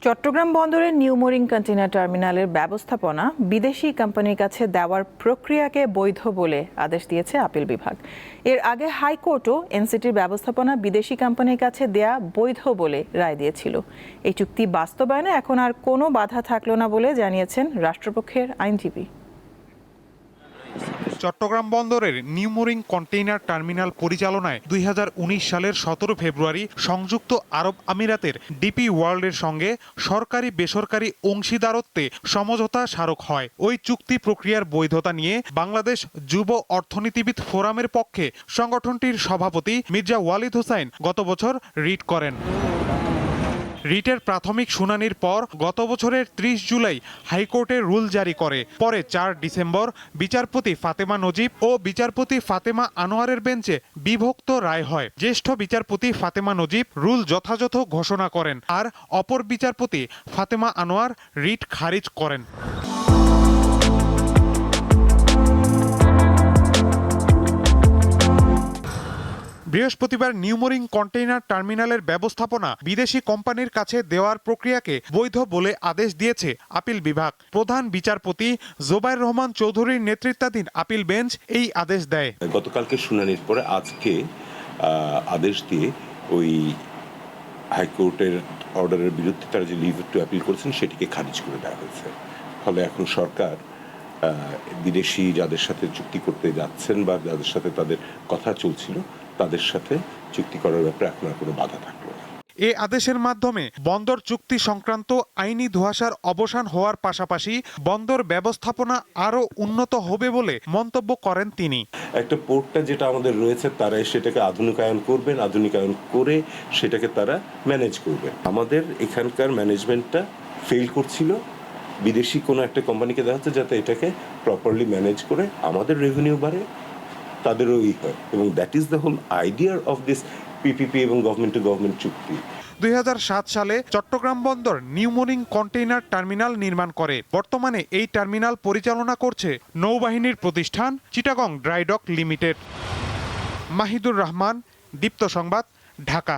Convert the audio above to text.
চট্টগ্রাম বন্দরের new mooring container টার্মিনালের ব্যবস্থাপনা বিদেশি কোম্পানির কাছে দেওয়ার প্রক্রিয়াকে বৈধ বলে আদেশ দিয়েছে আপিল বিভাগ। এর আগে হাইকোর্টও এনসিটির ব্যবস্থাপনা বিদেশি কোম্পানির কাছে দেয়া বৈধ বলে রায় দিয়েছিল। এই চুক্তি বাস্তবায়নে এখন আর কোনো বাধা থাকলো না বলে জানিয়েছেন রাষ্ট্রপক্ষের আইনজীবী। চট্টগ্রাম বন্দরের নিউ মোরিং কন্টেইনার টার্মিনাল পরিচালনায় 2019 সালের 17 ফেব্রুয়ারি সংযুক্ত আরব আমিরাতের ডিপি ওয়ার্ল্ডের সঙ্গে সরকারি বেসরকারি অংশীদারত্বে সমঝোতা স্মারক হয়। ওই চুক্তি প্রক্রিয়ার বৈধতা নিয়ে বাংলাদেশ যুব অর্থনীতিবিদ ফোরামের পক্ষে সংগঠনটির সভাপতি মির্জা ওয়ালিদ হোসাইন গত বছর রিট করেন। রিটের প্রাথমিক শুনানির পর গত বছরের 30 জুলাই হাইকোর্টে রুল জারি করে। পরে 4 ডিসেম্বর বিচারপতি ফাতেমা নজিব ও বিচারপতি ফাতেমা আনোয়ারের বেঞ্চে বিভক্ত রায় হয়। জ্যেষ্ঠ বিচারপতি ফাতেমা নজিব রুল যথাযথ ঘোষণা করেন, আর অপর বিচারপতি ফাতেমা আনোয়ার রিট খারিজ করেন। বৃহস্পতিবার নিউ মোরিং কন্টেইনার টার্মিনালের ব্যবস্থাপনা বিদেশি কোম্পানির কাছে দেওয়ার প্রক্রিয়াকে বৈধ বলে আদেশ দিয়েছে আপিল বিভাগ। প্রধান বিচারপতি জোবায়ের রহমান চৌধুরীর নেতৃত্বাধীন আপিল বেঞ্চ এই আদেশ দেয়। গতকালকে শুনানির পরে আজকে আদেশ দিয়ে ওই হাইকোর্টের অর্ডারের বিরুদ্ধে তারা যে লিভ টু অ্যাপিল করেছেন সেটিকে খারিজ করে দেওয়া হয়েছে। ফলে এখন সরকার বিদেশি যাদের সাথে চুক্তি করতে যাচ্ছেন বা যাদের সাথে তাদের কথা চলছিল তাদের সাথে চুক্তি করার ব্যাপারে এখন আর কোনো বাধা থাকলো না। এ আদেশের মাধ্যমে বন্দর চুক্তি সংক্রান্ত আইনি ধোঁয়াশার অবসান হওয়ার পাশাপাশি বন্দর ব্যবস্থাপনা আরও উন্নত হবে বলে মন্তব্য করেন তিনি। একটা পোর্টটা যেটা আমাদের রয়েছে তারা সেটাকে আধুনিকায়ন করবেন, আধুনিকায়ন করে সেটাকে তারা ম্যানেজ করবেন। আমাদের এখানকার ম্যানেজমেন্টটা ফেল করছিল, বিদেশি কোনো একটা কোম্পানিকে দেওয়া হচ্ছে যাতে এটাকে প্রপারলি ম্যানেজ করে আমাদের রেভিনিউ বাড়ে, তাদেরও হয়, এবং that is the whole idea of this PPP এবং গভর্নমেন্ট টু গভর্নমেন্ট চুক্তি। 2007 সালে চট্টগ্রাম বন্দর নিউ মোরিং কন্টেইনার টার্মিনাল নির্মাণ করে। বর্তমানে এই টার্মিনাল পরিচালনা করছে নৌবাহিনীর প্রতিষ্ঠান Chittagong dry dock limited. Mahidur Rahman, Deepto সংবাদ, ঢাকা।